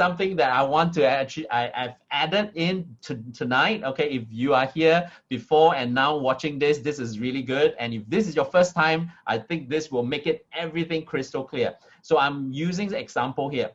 something that I want to actually, I've added in tonight. Okay, if you are here before and now watching this, this is really good. And if this is your first time, I think this will make it everything crystal clear. So I'm using the example here.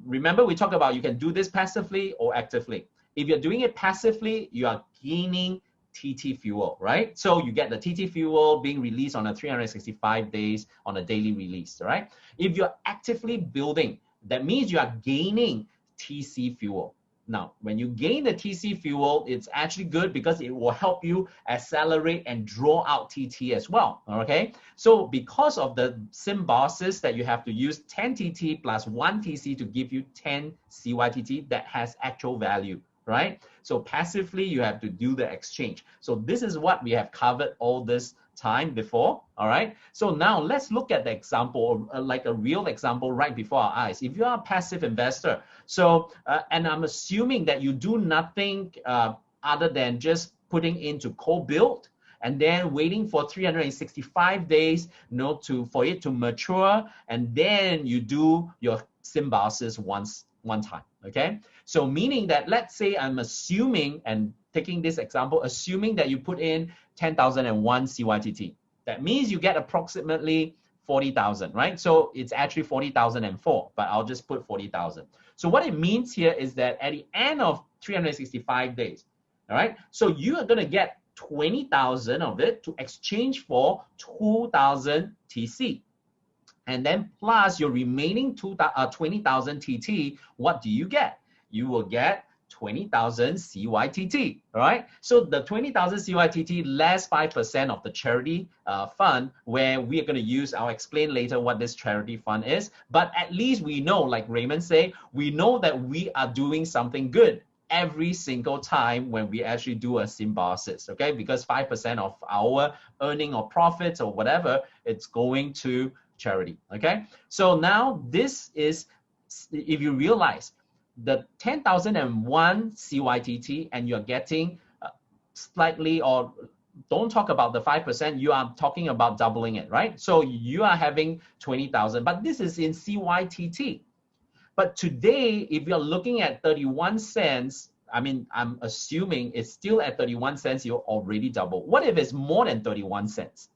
Remember, we talked about you can do this passively or actively. If you're doing it passively, you are gaining TT fuel, right? So you get the TT fuel being released on a 365 days on a daily release, right? If you're actively building, that means you are gaining TC fuel. Now, when you gain the TC fuel, it's actually good because it will help you accelerate and draw out TT as well, okay? So because of the symbiosis that you have to use 10 TT plus 1 TC to give you 10 CYTT that has actual value, right? So passively, you have to do the exchange. So this is what we have covered all this time before, all right? So now let's look at the example, like a real example right before our eyes. If you are a passive investor, so, and I'm assuming that you do nothing other than just putting into co-build and then waiting for 365 days, for it to mature, and then you do your symbiosis one time, okay? So meaning that, let's say I'm assuming, and taking this example, assuming that you put in 10,001 CYTT. That means you get approximately 40,000, right? So it's actually 40,004, but I'll just put 40,000. So what it means here is that at the end of 365 days, all right, so you are going to get 20,000 of it to exchange for 2,000 TC. And then plus your remaining 20,000 TT, what do you get? You will get 20,000 CYTT, all right? So the 20,000 CYTT less 5% of the charity fund, where we are going to use, I'll explain later what this charity fund is, but at least we know, like Raymond say, we know that we are doing something good every single time when we actually do a symbiosis, okay? Because 5% of our earning or profits or whatever, it's going to charity, okay? So now this is, if you realize, the 10,001 CYTT and you're getting slightly, or don't talk about the 5%, you are talking about doubling it, right? So you are having 20,000, but this is in CYTT. But today, if you're looking at 31 cents, I mean, I'm assuming it's still at 31 cents, you're already double. What if it's more than 31 cents?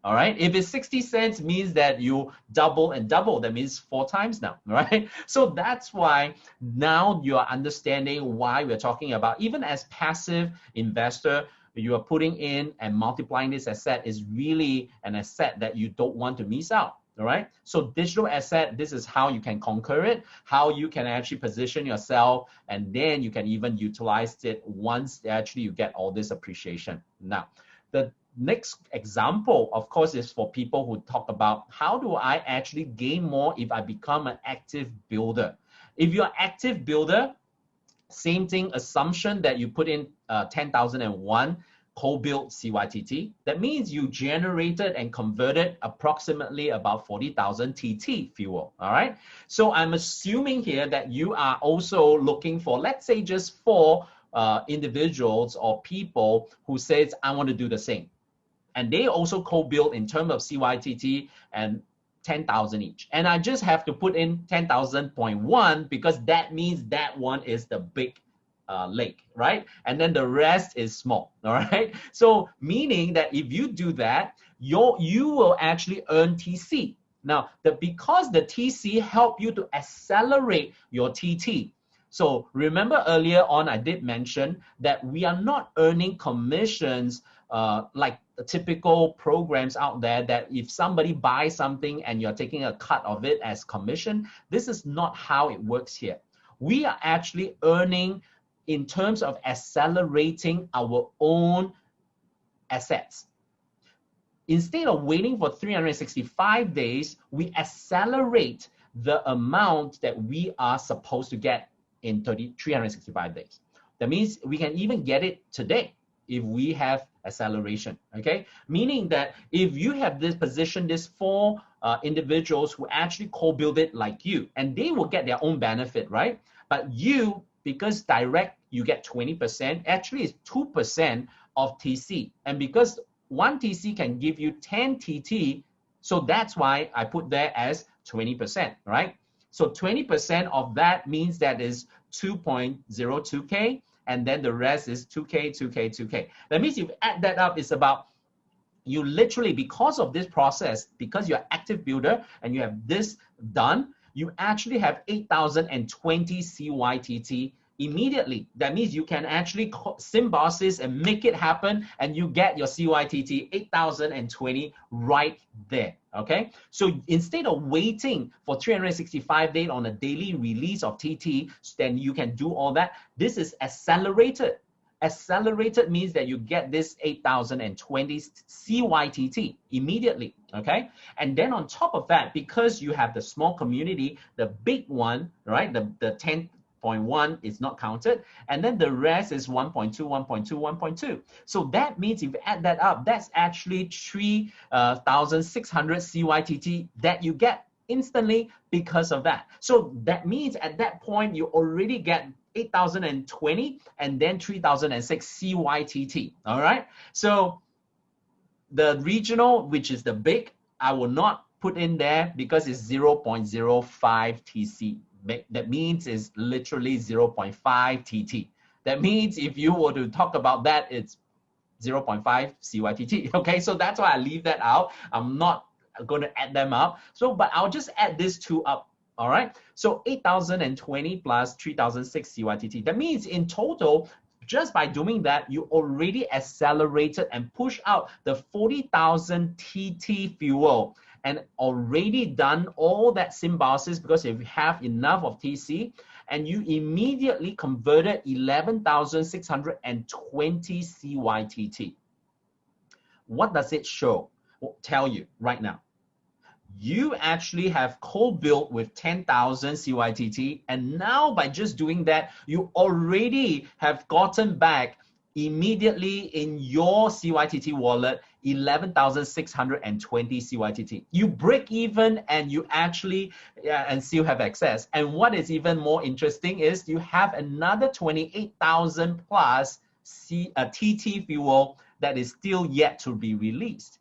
All right, if it's 60 cents, means that you double and double. That means 4 times now, right? So that's why now you are understanding why we're talking about, even as passive investor, you are putting in and multiplying this asset is really an asset that you don't want to miss out. All right, so digital asset, this is how you can conquer it, how you can actually position yourself, and then you can even utilize it once actually you get all this appreciation. Now, the next example, of course, is for people who talk about how do I actually gain more if I become an active builder. If you're an active builder, same thing, assumption that you put in 10,001 co-built CYTT. That means you generated and converted approximately about 40,000 TT fuel, all right? So I'm assuming here that you are also looking for, let's say, just 4 individuals or people who says, I want to do the same. And they also co-build in terms of CYTT and 10,000 each. And I just have to put in 10,000.1 because that means that one is the big lake, right? And then the rest is small, all right? So meaning that if you do that, you will actually earn TC. Now, because the TC help you to accelerate your TT. So remember earlier on, I did mention that we are not earning commissions like the typical programs out there, that if somebody buys something and you're taking a cut of it as commission. This is not how it works here. We are actually earning in terms of accelerating our own assets. Instead of waiting for 365 days, we accelerate the amount that we are supposed to get in 365 days. That means we can even get it today if we have acceleration, okay? Meaning that if you have this position, this 4 individuals who actually co-build it like you, and they will get their own benefit, right? But you, because direct, you get 20%, actually it's 2% of TC. And because 1 TC can give you 10 TT, so that's why I put there as 20%, right? So 20% of that means that is 2.02K, and then the rest is 2K, 2K, 2K. That means you add that up, it's about, you literally, because of this process, because you're active builder and you have this done, you actually have 8,020 CYTT immediately. That means you can actually symbiosis and make it happen, and you get your CYTT 8,020 right there. Okay, so instead of waiting for 365 days on a daily release of TT, then you can do all that. This is accelerated. Accelerated means that you get this 8,020 CYTT immediately, okay? And then on top of that, because you have the small community, the big one, right? The 10.1 is not counted, and then the rest is 1.2, 1.2, 1.2. So that means if you add that up, that's actually 3,600 CYTT that you get instantly because of that. So that means at that point, you already get 8,020 and then 3,006 CYTT, all right? So the regional, which is the big, I will not put in there because it's 0.05 TC. That means it's literally 0.5 TT. That means if you were to talk about that, it's 0.5 CYTT, okay? So that's why I leave that out. I'm not going to add them up. So, but I'll just add these two up. All right, so 8,020 plus 3,006 CYTT. That means in total, just by doing that, you already accelerated and pushed out the 40,000 TT fuel and already done all that symbiosis, because if you have enough of TC, and you immediately converted 11,620 CYTT. What does it show? Well, tell you right now. You actually have co-built with 10,000 CYTT, and now by just doing that, you already have gotten back immediately in your CYTT wallet 11,620 CYTT. You break even and you actually and still have access. And what is even more interesting is you have another 28,000 plus TT fuel that is still yet to be released.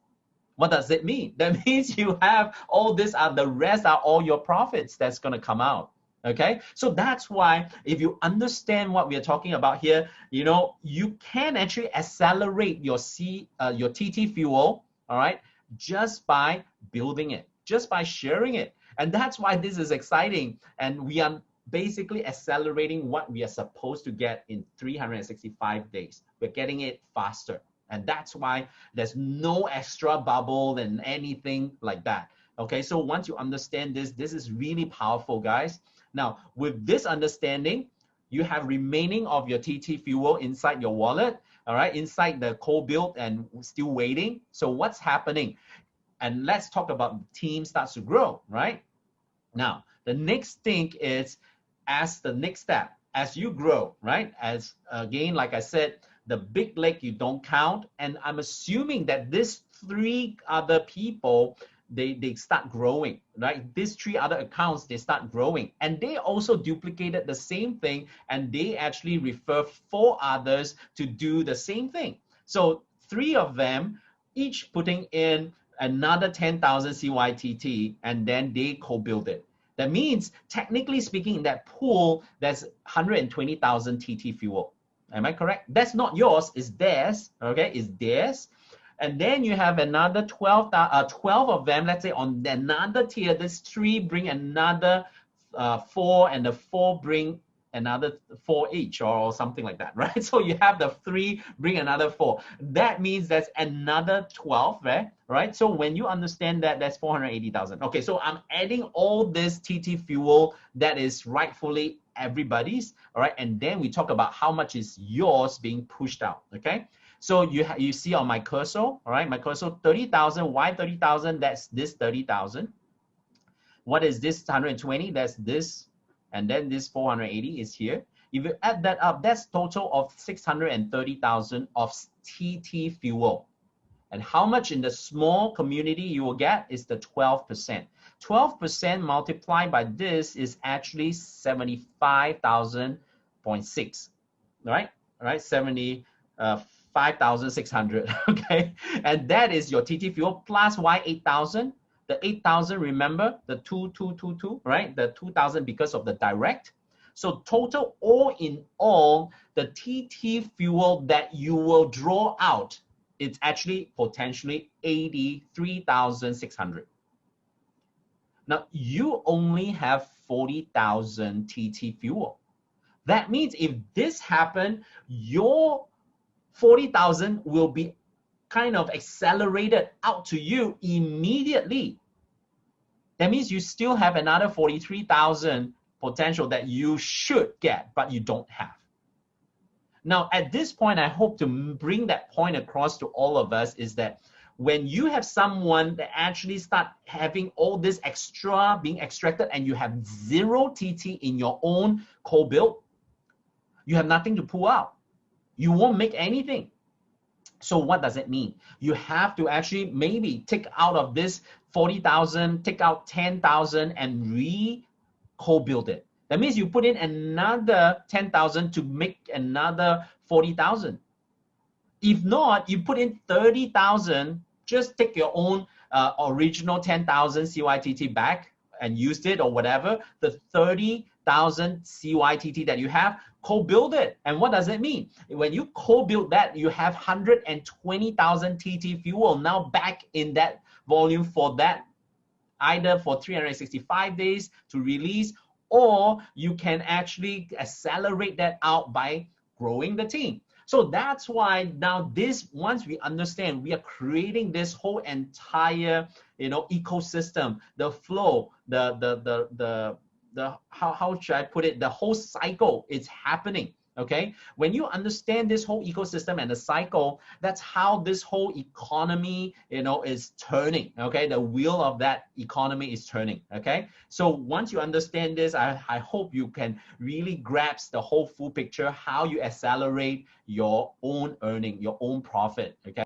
What does it mean? That means you have all this, the rest are all your profits that's going to come out. Okay, so that's why if you understand what we are talking about here, you know, you can actually accelerate your TT fuel, all right, just by building it, just by sharing it. And that's why this is exciting. And we are basically accelerating what we are supposed to get in 365 days. We're getting it faster. And that's why there's no extra bubble and anything like that. Okay, so once you understand this, this is really powerful, guys. Now, with this understanding, you have remaining of your TT fuel inside your wallet, all right, inside the co-build and still waiting. So what's happening? And let's talk about the team starts to grow, right? Now, the next thing is, as the next step, as you grow, right? As again, like I said, the big leg you don't count, and I'm assuming that these three other people, they start growing, right? These three other accounts, they start growing, and they also duplicated the same thing, and they actually refer 4 others to do the same thing. So 3 of them, each putting in another 10,000 CYTT, and then they co-build it. That means, technically speaking, in that pool, there's 120,000 TT fuel. Am I correct? That's not yours, it's theirs, okay? It's theirs. And then you have another 12 of them, let's say on another tier, this 3 bring another 4, and the 4 bring another 4 each, or something like that, right? So you have the 3 bring another 4. That means that's another 12, right? So when you understand that, that's 480,000. Okay, so I'm adding all this TT fuel that is rightfully everybody's, all right? And then we talk about how much is yours being pushed out, okay? So you see on my cursor, all right? My cursor, 30,000. Why 30,000? That's this 30,000. What is this 120? That's this. And then this 480 is here. If you add that up, that's total of 630,000 of TT fuel. And how much in the small community you will get is the 12%. 12% multiplied by this is actually 75,000.6, right? All right, 75,600, okay? And that is your TT fuel plus Y 8,000 The 8,000, remember the 2,222, right? The 2,000 because of the direct. So total, all in all, the TT fuel that you will draw out, it's actually potentially 83,600. Now, you only have 40,000 TT fuel. That means if this happened, your 40,000 will be kind of accelerated out to you immediately. That means you still have another 43,000 potential that you should get, but you don't have. Now, at this point, I hope to bring that point across to all of us is that when you have someone that actually start having all this extra being extracted and you have 0 TT in your own co-build, you have nothing to pull out. You won't make anything. So what does it mean? You have to actually maybe take out of this 40,000, take out 10,000 and co-build it. That means you put in another 10,000 to make another 40,000. If not, you put in 30,000, just take your own original 10,000 CYTT back and used it or whatever, the 30,000 CYTT that you have, co-build it. And what does it mean? When you co-build that, you have 120,000 TT fuel now back in that volume for that, either for 365 days to release, or you can actually accelerate that out by growing the team. So that's why now this, once we understand, we are creating this whole entire, ecosystem, the flow, how should I put it? The whole cycle is happening. Okay, when you understand this whole ecosystem and the cycle, that's how this whole economy, is turning. Okay, the wheel of that economy is turning. Okay, so once you understand this, I hope you can really grasp the whole full picture, how you accelerate your own earning, your own profit. Okay.